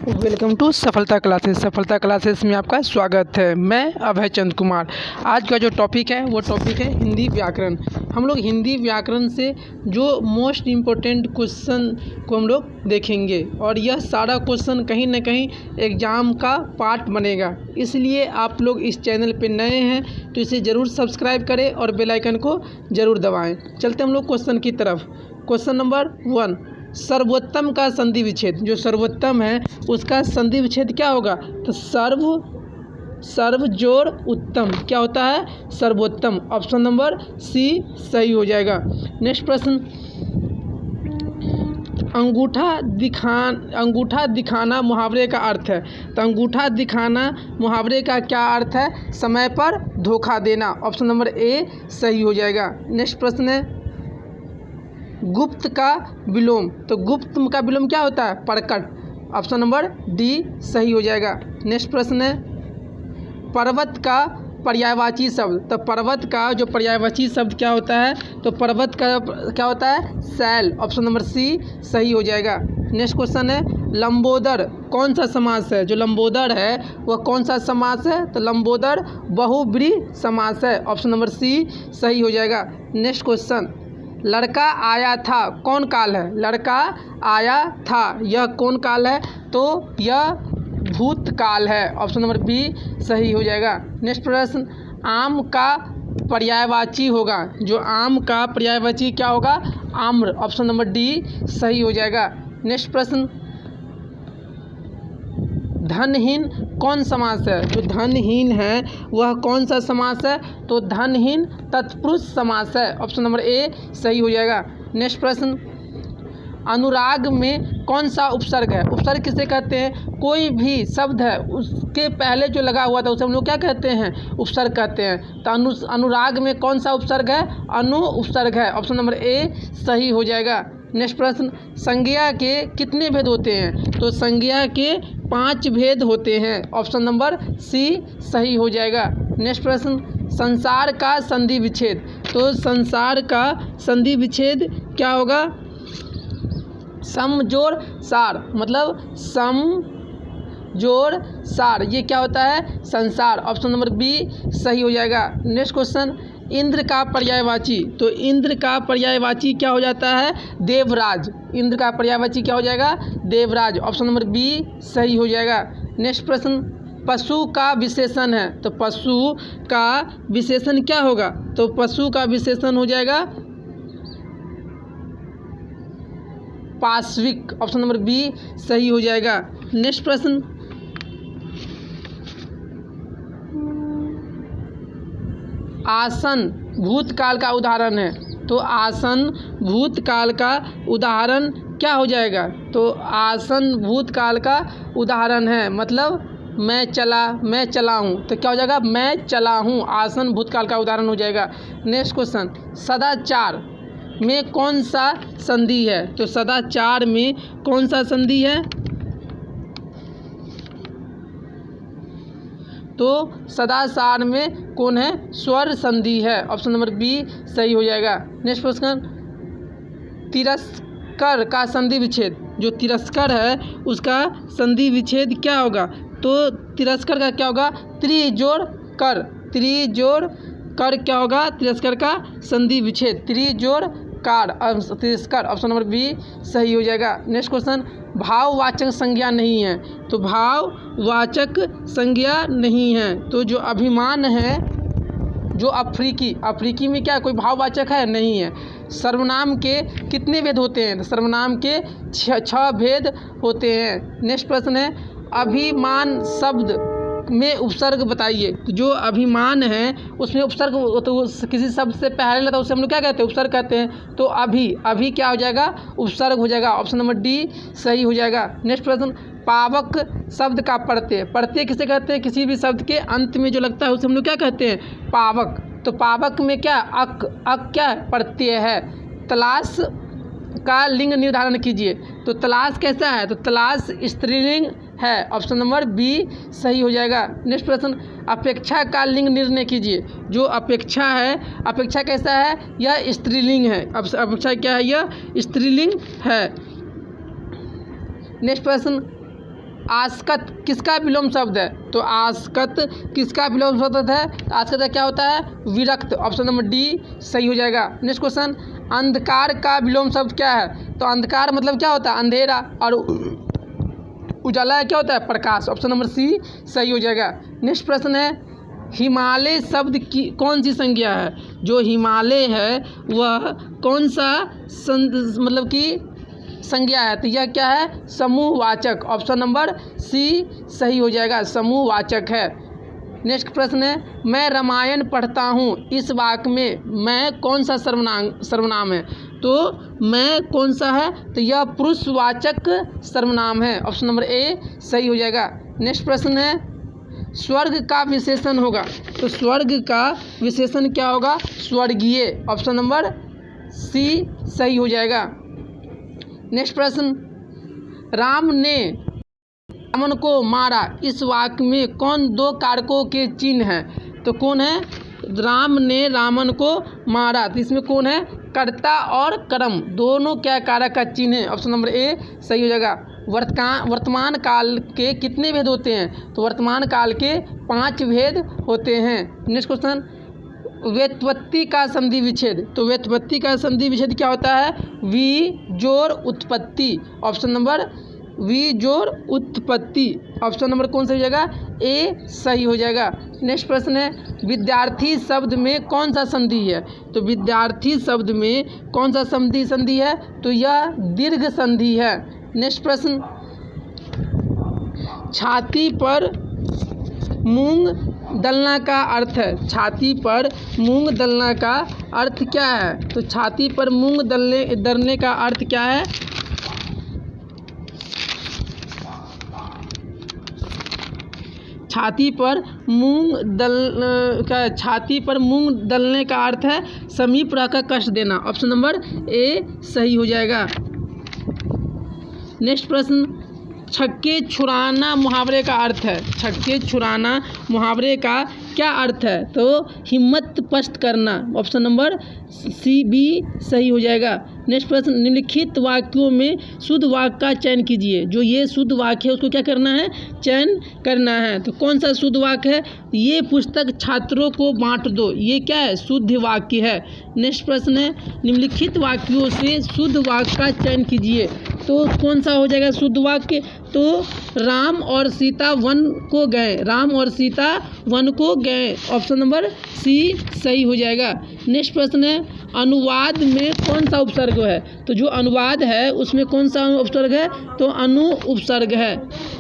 Welcome to सफलता classes. सफलता classes में आपका स्वागत है। मैं अभय चंद कुमार। आज का जो टॉपिक है वो टॉपिक है हिंदी व्याकरण। हम लोग हिंदी व्याकरण से जो मोस्ट इम्पोर्टेंट क्वेश्चन को हम लोग देखेंगे और यह सारा क्वेश्चन कहीं ना कहीं एग्ज़ाम का पार्ट बनेगा। इसलिए आप लोग इस चैनल पे नए हैं तो इसे ज़रूर सब्सक्राइब करें और बेल आइकन को ज़रूर दबाएँ। चलते हम लोग क्वेश्चन की तरफ। क्वेश्चन नंबर 1, सर्वोत्तम का संधि विच्छेद। जो सर्वोत्तम है उसका संधि विच्छेद क्या होगा? तो सर्व जोड़ उत्तम क्या होता है? सर्वोत्तम। ऑप्शन नंबर सी सही हो जाएगा। नेक्स्ट प्रश्न, अंगूठा दिखाना मुहावरे का अर्थ है। तो अंगूठा दिखाना मुहावरे का क्या अर्थ है? समय पर धोखा देना। ऑप्शन नंबर ए सही हो जाएगा। नेक्स्ट प्रश्न है, गुप्त का विलोम। तो गुप्त का विलोम क्या होता है? प्रकट। ऑप्शन नंबर डी सही हो जाएगा। नेक्स्ट प्रश्न है, पर्वत का पर्यायवाची शब्द। तो पर्वत का जो पर्यायवाची शब्द क्या होता है? तो पर्वत का क्या होता है? शैल। ऑप्शन नंबर सी सही हो जाएगा। नेक्स्ट क्वेश्चन है, लंबोदर कौन सा समास है? जो लंबोदर है वह कौन सा समास है? तो लंबोदर बहुब्रीहि समास है। ऑप्शन नंबर सी सही हो जाएगा। नेक्स्ट क्वेश्चन, लड़का आया था कौन काल है? लड़का आया था यह कौन काल है? तो यह भूतकाल है। ऑप्शन नंबर बी सही हो जाएगा। नेक्स्ट प्रश्न, आम का पर्यायवाची होगा। जो आम का पर्यायवाची क्या होगा? आम्र। ऑप्शन नंबर डी सही हो जाएगा। नेक्स्ट प्रश्न, धनहीन कौन समास है? जो धनहीन है वह कौन सा समास है? तो धनहीन तत्पुरुष समास है। ऑप्शन नंबर ए सही हो जाएगा। नेक्स्ट प्रश्न, अनुराग में कौन सा उपसर्ग है? उपसर्ग किसे कहते हैं? कोई भी शब्द है उसके पहले जो लगा हुआ था उसे हम लोग क्या कहते हैं? उपसर्ग कहते हैं। तो अनुराग में कौन सा उपसर्ग है? अनु उपसर्ग है। ऑप्शन नंबर ए सही हो जाएगा। नेक्स्ट प्रश्न, संज्ञा के कितने भेद होते हैं? तो संज्ञा के 5 भेद होते हैं। ऑप्शन नंबर सी सही हो जाएगा। नेक्स्ट प्रश्न, संसार का संधि विच्छेद। तो संसार का संधि विच्छेद क्या होगा? सम जोड़ सार। मतलब सम जोड़ सार ये क्या होता है? संसार। ऑप्शन नंबर बी सही हो जाएगा। नेक्स्ट क्वेश्चन, इंद्र का पर्यायवाची। तो इंद्र का पर्यायवाची क्या हो जाता है? देवराज। इंद्र का पर्यायवाची क्या हो जाएगा? देवराज। ऑप्शन नंबर बी सही हो जाएगा। नेक्स्ट प्रश्न, पशु का विशेषण है। तो पशु का विशेषण क्या होगा? तो पशु का विशेषण हो जाएगा पाश्विक। ऑप्शन नंबर बी सही हो जाएगा। नेक्स्ट प्रश्न, आसन भूतकाल का उदाहरण है। तो आसन भूतकाल का उदाहरण क्या हो जाएगा? तो आसन भूतकाल का उदाहरण है। मतलब मैं चला हूँ। तो क्या हो जाएगा? मैं चला हूँ। आसन भूतकाल का उदाहरण हो जाएगा। नेक्स्ट क्वेश्चन, सदाचार में कौन सा संधि है? तो सदाचार में कौन सा संधि है? तो सदाचार में कौन है? स्वर संधि है। ऑप्शन नंबर बी सही हो जाएगा। नेक्स्ट क्वेश्चन, तिरस्कर का संधि विच्छेद। जो तिरस्कर है उसका संधि विच्छेद क्या होगा? तो तिरस्कर का क्या होगा? त्रिजोड़ कर। त्रिजोड़ कर क्या होगा? तिरस्कर का संधि विच्छेद त्रिजोड़ car Tiraskar. Option number B सही हो जाएगा। नेक्स्ट क्वेश्चन, भाववाचक संज्ञा नहीं है। तो भाववाचक संज्ञा नहीं है। तो जो अभिमान है, जो अफ्रीकी में क्या कोई भाववाचक है? नहीं है। सर्वनाम के कितने भेद होते हैं? तो सर्वनाम के 6 भेद होते हैं। नेक्स्ट प्रश्न है, अभिमान शब्द में उपसर्ग बताइए। तो जो अभिमान है उसमें उपसर्ग तो किसी शब्द से पहले लेता है उसे हम लोग क्या कहते हैं? उपसर्ग कहते हैं। तो अभी क्या हो जाएगा? उपसर्ग हो जाएगा। ऑप्शन नंबर डी सही हो जाएगा। नेक्स्ट प्रश्न, पावक शब्द का प्रत्यय किसे कहते हैं? किसी भी शब्द के अंत में जो लगता है उसे हम लोग क्या कहते हैं? पावक। तो पावक में क्या? अक क्या प्रत्यय है। तलाश का लिंग निर्धारण कीजिए। तो तलाश कैसा है? तो तलाश स्त्रीलिंग है। ऑप्शन नंबर बी सही हो जाएगा। नेक्स्ट प्रश्न, अपेक्षा का लिंग निर्णय कीजिए। जो अपेक्षा है, अपेक्षा कैसा है? यह स्त्रीलिंग है। अपेक्षा क्या है? यह स्त्रीलिंग है। नेक्स्ट प्रश्न, आस्कत किसका विलोम शब्द है? तो आस्कत किसका विलोम शब्द है? आस्कत का क्या होता है? विरक्त। ऑप्शन नंबर डी सही हो जाएगा। नेक्स्ट क्वेश्चन, अंधकार का विलोम शब्द क्या है? तो अंधकार मतलब क्या होता है? अंधेरा। और उजाला क्या होता है? प्रकाश। ऑप्शन नंबर सी सही हो जाएगा। नेक्स्ट प्रश्न है, हिमालय शब्द की कौन सी संज्ञा है? जो हिमालय है वह कौन सा मतलब कि संज्ञा है? तो यह क्या है? समूहवाचक। ऑप्शन नंबर सी सही हो जाएगा, समूहवाचक है। नेक्स्ट प्रश्न है, मैं रामायण पढ़ता हूँ, इस वाक्य में मैं कौन सा सर्वनाम है? तो मैं कौन सा है? तो यह पुरुषवाचक सर्वनाम है। ऑप्शन नंबर ए सही हो जाएगा। नेक्स्ट प्रश्न है, स्वर्ग का विशेषण होगा, तो स्वर्ग का विशेषण क्या होगा? स्वर्गीय। ऑप्शन नंबर सी सही हो जाएगा। नेक्स्ट प्रश्न, राम ने रावण को मारा, इस वाक्य में कौन दो कारकों के चिन्ह हैं? तो कौन है? राम ने रावण को मारा, तो इसमें कौन है? कर्ता और कर्म दोनों क्या कारक का चिन्ह है? ऑप्शन नंबर ए सही हो जाएगा। वर्तमान काल के कितने भेद होते हैं? तो वर्तमान काल के 5 भेद होते हैं। नेक्स्ट क्वेश्चन, व्युत्पत्ति का संधि विच्छेद, तो व्युत्पत्ति का संधि विच्छेद क्या होता है? वि जोड़ उत्पत्ति। ऑप्शन नंबर वि जोड़ उत्पत्ति। ऑप्शन नंबर कौन सा हो जाएगा? ए सही हो जाएगा। नेक्स्ट प्रश्न है, विद्यार्थी शब्द में कौन सा संधि है? तो विद्यार्थी शब्द में कौन सा संधि है? तो यह दीर्घ संधि है। नेक्स्ट प्रश्न, छाती पर मूंग दलना का अर्थ है? छाती पर मूंग दलना का अर्थ क्या है? तो छाती पर मूंग दलने का अर्थ क्या है? छाती पर मूंग दलने का अर्थ है समीप रहकर कष्ट देना। ऑप्शन नंबर ए सही हो जाएगा। नेक्स्ट प्रश्न, छक्के छुड़ाना मुहावरे का अर्थ है? छक्के छुड़ाना मुहावरे का क्या अर्थ है? तो हिम्मत पस्त करना। ऑप्शन नंबर सी बी सही हो जाएगा। नेक्स्ट प्रश्न, निम्नलिखित वाक्यों में शुद्ध वाक्य का चयन कीजिए। जो ये शुद्ध वाक्य है उसको क्या करना है? चयन करना है। तो कौन सा शुद्ध वाक्य है? ये पुस्तक छात्रों को बांट दो, ये क्या है? शुद्ध वाक्य है। नेक्स्ट प्रश्न है, निम्नलिखित वाक्यों से शुद्ध वाक्य का चयन कीजिए। तो कौन सा हो जाएगा शुद्ध वाक्य? तो राम और सीता वन को गए, राम और सीता वन को गए। ऑप्शन नंबर सी सही हो जाएगा। नेक्स्ट प्रश्न है, अनुवाद में कौन सा उपसर्ग है? तो जो अनुवाद है उसमें कौन सा उपसर्ग है? तो अनु उपसर्ग है।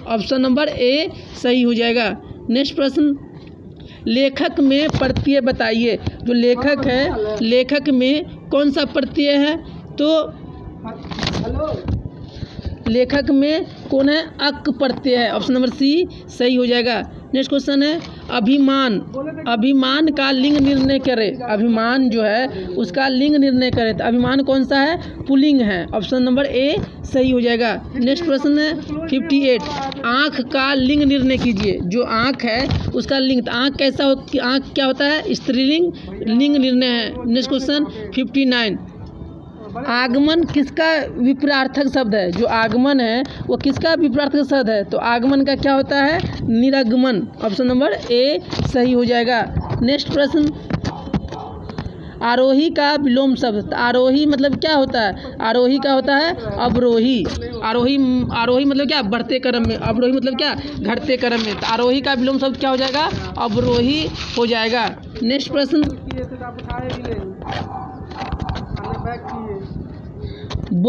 ऑप्शन नंबर ए सही हो जाएगा। नेक्स्ट प्रश्न, लेखक में प्रत्यय बताइए। जो लेखक है, लेखक में कौन सा प्रत्यय है? तो लेखक में कौन है? अक प्रत्यय है। ऑप्शन नंबर सी सही हो जाएगा। नेक्स्ट क्वेश्चन है, अभिमान, अभिमान का लिंग निर्णय करे। अभिमान जो है उसका लिंग निर्णय करे, तो अभिमान कौन सा है? पुल्लिंग है। ऑप्शन नंबर ए सही हो जाएगा। नेक्स्ट प्रश्न है 58, आँख का लिंग निर्णय कीजिए। जो आँख है उसका लिंग, तो आँख कैसा हो, आँख क्या होता है? स्त्रीलिंग लिंग निर्णय है। नेक्स्ट क्वेश्चन 59, आगमन किसका विपरीतार्थक शब्द है? जो आगमन है वो किसका विपरीतार्थक शब्द है? तो आगमन का क्या होता है? निरगमन। ऑप्शन नंबर ए सही हो जाएगा। नेक्स्ट प्रश्न, आरोही का विलोम शब्द। आरोही मतलब क्या होता है? आरोही का होता है अवरोही। आरोही मतलब क्या? बढ़ते क्रम में। अवरोही मतलब क्या? घटते क्रम में। तो आरोही का विलोम शब्द क्या हो जाएगा? अवरोही हो जाएगा। नेक्स्ट प्रश्न, ब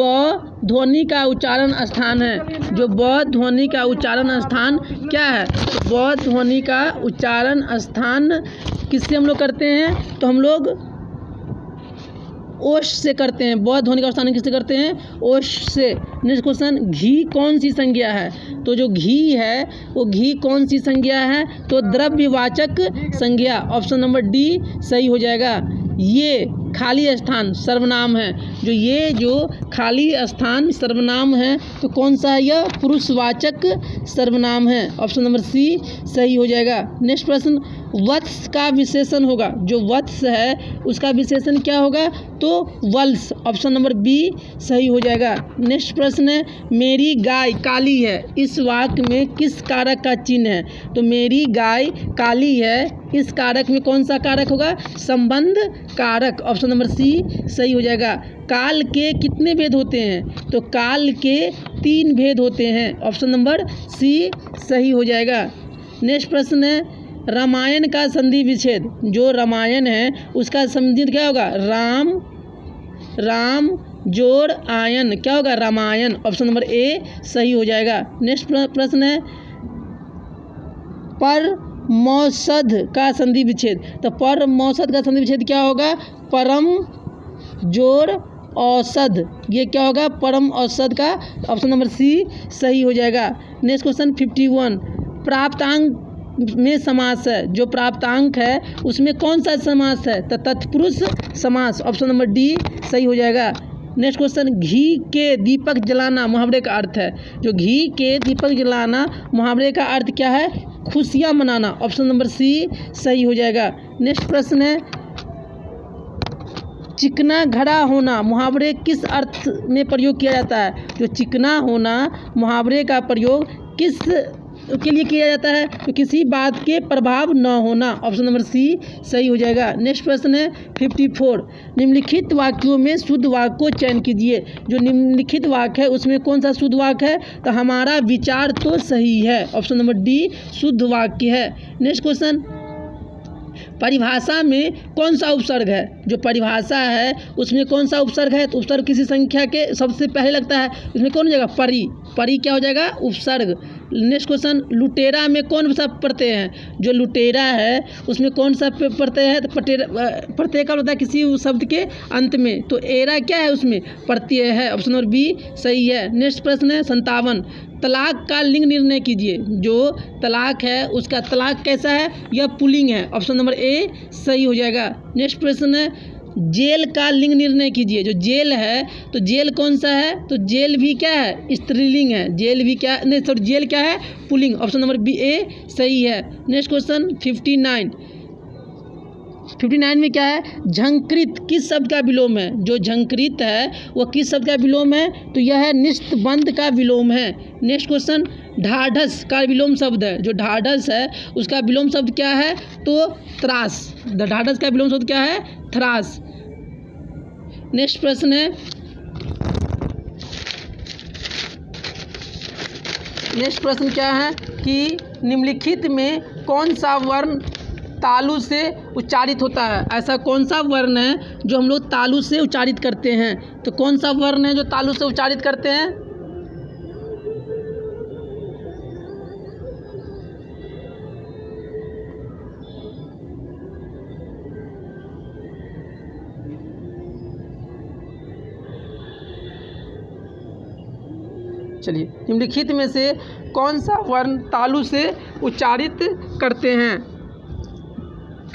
ध्वनि का उच्चारण स्थान है। जो ब ध्वनि का उच्चारण स्थान क्या है? ब ध्वनि का उच्चारण स्थान किससे हम लोग करते हैं? तो हम लोग ओश से करते हैं। ब ध्वनि का उच्चारण किससे करते हैं? ओश से। नेक्स्ट क्वेश्चन, घी कौन सी संज्ञा है? तो जो घी है वो घी कौन सी संज्ञा है? तो द्रव्यवाचक संज्ञा। ऑप्शन नंबर डी सही हो जाएगा। ये खाली स्थान सर्वनाम है। जो खाली स्थान सर्वनाम है तो कौन सा है? यह पुरुषवाचक सर्वनाम है। ऑप्शन नंबर सी सही हो जाएगा। नेक्स्ट प्रश्न, वत्स का विशेषण होगा, जो वत्स है उसका विशेषण क्या होगा, तो वत्स। ऑप्शन नंबर बी सही हो जाएगा। नेक्स्ट प्रश्न है, मेरी गाय काली है, इस वाक्य में किस कारक का चिन्ह है। तो मेरी गाय काली है, इस कारक में कौन सा कारक होगा, संबंध कारक। ऑप्शन नंबर सी सही हो जाएगा। काल के कितने भेद होते हैं, तो काल के 3 भेद होते हैं। ऑप्शन नंबर सी सही हो जाएगा। नेक्स्ट प्रश्न है, रामायण का संधि विच्छेद, जो रामायण है उसका संधि क्या होगा, राम, राम जोड़ आयन, क्या होगा, रामायण। ऑप्शन नंबर ए सही हो जाएगा। नेक्स्ट प्रश्न है, पर मौसद का संधि विच्छेद, तो पर मौसद का संधि विच्छेद क्या होगा, परम जोड़ औसद, ये क्या होगा, परम औसद का। ऑप्शन नंबर सी सही हो जाएगा। नेक्स्ट क्वेश्चन 51, प्राप्तांक में समास है, जो प्राप्तांक है उसमें कौन सा समास है, तो तत्पुरुष समास। ऑप्शन नंबर डी सही हो जाएगा। नेक्स्ट क्वेश्चन, घी के दीपक जलाना मुहावरे का अर्थ है, जो घी के दीपक जलाना मुहावरे का अर्थ क्या है, खुशियाँ मनाना। ऑप्शन नंबर सी सही हो जाएगा। नेक्स्ट प्रश्न है, चिकना घड़ा होना मुहावरे किस अर्थ में प्रयोग किया जाता है, जो चिकना होना मुहावरे का प्रयोग किस के लिए किया जाता है, तो किसी बात के प्रभाव न होना। ऑप्शन नंबर सी सही हो जाएगा। नेक्स्ट प्रश्न है 54, निम्नलिखित वाक्यों में शुद्ध वाक्य को चयन कीजिए। जो निम्नलिखित वाक्य है उसमें कौन सा शुद्ध वाक्य है, तो हमारा विचार तो सही है। ऑप्शन नंबर डी शुद्ध वाक्य है। नेक्स्ट क्वेश्चन, परिभाषा में कौन सा उपसर्ग है, जो परिभाषा है उसमें कौन सा उपसर्ग है, तो उपसर्ग किसी संख्या के सबसे पहले लगता है, इसमें कौन हो जाएगा, परी, परी क्या हो जाएगा, उपसर्ग। नेक्स्ट क्वेश्चन, लुटेरा में कौन सा प्रत्यय है, जो लुटेरा है उसमें कौन सा प्रत्यय है, तो प्रत्यय का होता है किसी शब्द के अंत में, तो एरा क्या है, उसमें प्रत्यय है। ऑप्शन नंबर बी सही है। नेक्स्ट प्रश्न है 57, तलाक का लिंग निर्णय कीजिए। जो तलाक है उसका तलाक कैसा है, यह पुल्लिंग है। ऑप्शन नंबर ए सही हो जाएगा। नेक्स्ट प्रश्न है, जेल का लिंग निर्णय कीजिए। जो जेल है तो जेल कौन सा है, तो जेल भी क्या है, स्त्रीलिंग है। जेल भी क्या नहीं, सॉरी, जेल क्या है, पुल्लिंग। ऑप्शन नंबर बी ए सही है। नेक्स्ट क्वेश्चन 59 में क्या है, झंकृत किस शब्द का विलोम है। जो झंकृत है वो किस शब्द का विलोम है, तो यह है निस्तबंध का विलोम है। नेक्स्ट क्वेश्चन, ढाढ़स का विलोम शब्द है। जो ढाढ़स है उसका विलोम शब्द क्या है, तो त्रास। ढाढ़स का विलोम शब्द क्या है, त्रास। नेक्स्ट प्रश्न है, नेक्स्ट प्रश्न क्या है कि निम्नलिखित में कौन सा वर्ण तालु से उच्चारित होता है। ऐसा कौन सा वर्ण है जो हम लोग तालु से उच्चारित करते हैं, तो कौन सा वर्ण है जो तालु से उच्चारित करते हैं, चलिए निम्नलिखित में से कौन सा वर्ण तालु से उच्चारित करते हैं।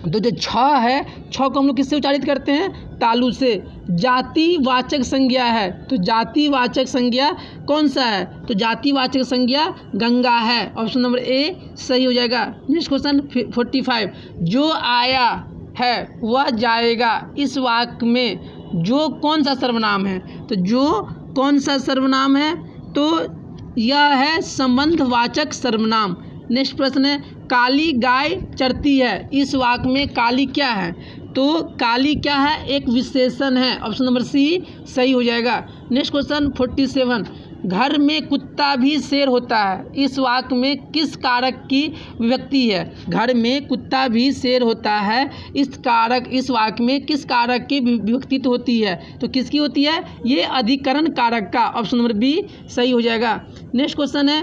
तो जो छ है, छ को हम लोग किससे उच्चारित करते हैं, तालु से। जातिवाचक संज्ञा है, तो जातिवाचक संज्ञा कौन सा है, तो जातिवाचक संज्ञा गंगा है। ऑप्शन नंबर ए सही हो जाएगा। नेक्स्ट क्वेश्चन 45, जो आया है वह जाएगा, इस वाक्य में जो कौन सा सर्वनाम है, तो जो कौन सा सर्वनाम है, तो यह है संबंधवाचक सर्वनाम। नेक्स्ट प्रश्न है, काली गाय चरती है, इस वाक्य में काली क्या है, तो काली क्या है, एक विशेषण है। ऑप्शन नंबर सी सही हो जाएगा। नेक्स्ट क्वेश्चन 47, घर में कुत्ता भी शेर होता है, इस वाक्य में किस कारक की विभक्ति है। घर में कुत्ता भी शेर होता है, इस वाक्य में किस कारक की विभक्ति होती है, तो किसकी होती है, ये अधिकरण कारक का। ऑप्शन नंबर बी सही हो जाएगा। नेक्स्ट क्वेश्चन है,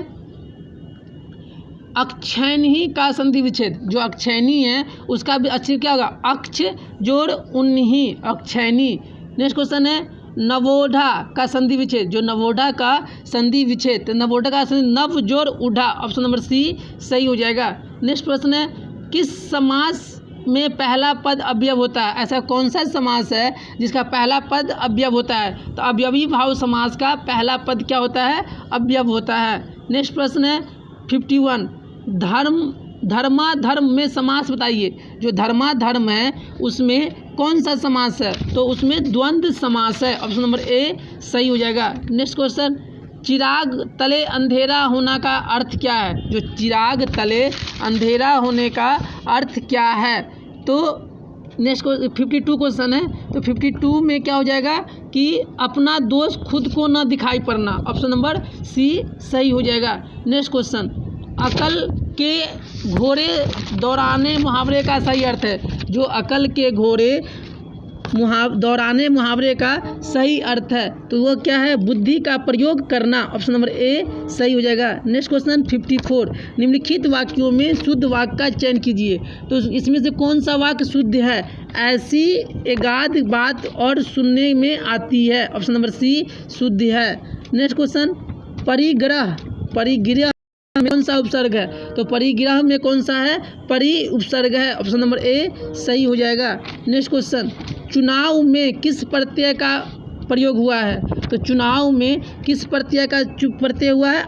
अक्षैणी का संधि विच्छेद। जो अक्षैणी है उसका भी अच्छे क्या होगा, अक्ष जोड़ उन्हीं, अक्षैणी। नेक्स्ट क्वेश्चन है, नवोढ़ा का संधि विच्छेद। जो नवोढ़ा का संधि विच्छेद, नवोढ़ा का संधि नव जोड़ उढ़ा। ऑप्शन नंबर सी सही हो जाएगा। नेक्स्ट प्रश्न है, किस समास में पहला पद अवयव होता है। ऐसा कौन सा समास है जिसका पहला पद अवयव होता है, तो अवयवी भाव समास का पहला पद क्या होता है, अवयव होता है। नेक्स्ट प्रश्न है 51, धर्म धर्माधर्म में समास बताइए। जो धर्माधर्म है उसमें कौन सा समास है? तो उसमें द्वंद्व समास है। ऑप्शन नंबर ए सही हो जाएगा। नेक्स्ट क्वेश्चन, चिराग तले अंधेरा होना का अर्थ क्या है? जो चिराग तले अंधेरा होने का अर्थ क्या है? तो नेक्स्ट 52 क्वेश्चन है। तो 52 में क्या हो जाएगा कि अपना दोष खुद को न दिखाई पड़ना। ऑप्शन नंबर सी सही हो जाएगा। नेक्स्ट क्वेश्चन, अकल के घोड़े दौड़ाने मुहावरे का सही अर्थ है। जो अकल के घोड़े दौड़ाने मुहावरे का सही अर्थ है तो वह क्या है? बुद्धि का प्रयोग करना। ऑप्शन नंबर ए सही हो जाएगा। नेक्स्ट क्वेश्चन 54, निम्नलिखित वाक्यों में शुद्ध वाक्य का चयन कीजिए। तो इसमें से कौन सा वाक्य शुद्ध है? ऐसी एकाध बात और सुनने में आती है। ऑप्शन नंबर सी शुद्ध है। नेक्स्ट क्वेश्चन, परिग्रह में कौन सा उपसर्ग है? तो परिग्रह में कौन सा है? परि उपसर्ग है। ऑप्शन नंबर ए सही हो जाएगा। नेक्स्ट क्वेश्चन, चुनाव में किस प्रत्यय का प्रयोग हुआ है? तो चुनाव में किस प्रत्यय का प्रत्यय हुआ है?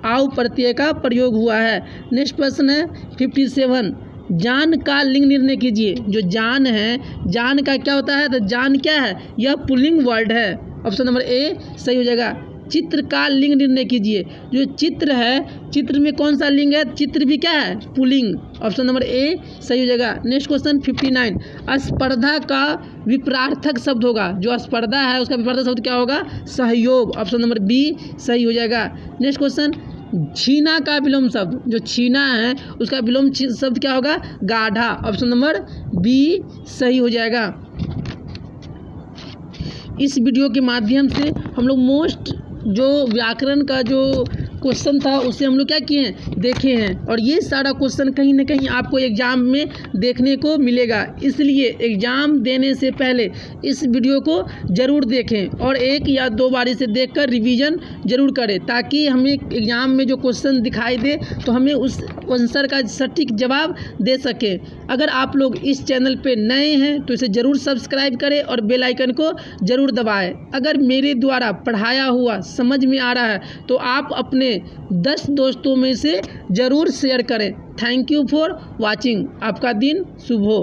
आव प्रत्यय का प्रयोग हुआ है। नेक्स्ट प्रश्न है 57, जान का लिंग निर्णय कीजिए। जो जान है, जान का क्या होता है? तो जान क्या है? यह पुल्लिंग वर्ड है। ऑप्शन नंबर ए सही हो जाएगा। चित्र का लिंग निर्णय कीजिए। जो चित्र है, चित्र में कौन सा लिंग है? चित्र भी क्या है? पुल्लिंग। ऑप्शन नंबर ए सही हो जाएगा। नेक्स्ट क्वेश्चन 59, स्पर्धा का विपरार्थक शब्द होगा। जो स्पर्धा है उसका विपरार्थक शब्द क्या होगा? सहयोग। ऑप्शन नंबर बी सही हो जाएगा। नेक्स्ट क्वेश्चन, छीना का विलोम शब्द। जो छीना है उसका विलोम शब्द क्या होगा? गाढ़ा। ऑप्शन नंबर बी सही हो जाएगा। इस वीडियो के माध्यम से हम लोग जो व्याकरण का जो क्वेश्चन था उसे हम लोग क्या किए हैं? देखे हैं। और ये सारा क्वेश्चन कहीं ना कहीं आपको एग्ज़ाम में देखने को मिलेगा, इसलिए एग्ज़ाम देने से पहले इस वीडियो को ज़रूर देखें और एक या दो बार इसे देखकर रिवीजन ज़रूर करें, ताकि हमें एग्ज़ाम में जो क्वेश्चन दिखाई दे तो हमें उस आंसर का सटीक जवाब दे सकें। अगर आप लोग इस चैनल पे नए हैं तो इसे ज़रूर सब्सक्राइब करें और बेल आइकन को ज़रूर दबाएं। अगर मेरे द्वारा पढ़ाया हुआ समझ में आ रहा है तो आप अपने 10 दोस्तों में से ज़रूर शेयर करें। Thank you for watching. आपका दिन शुभ हो।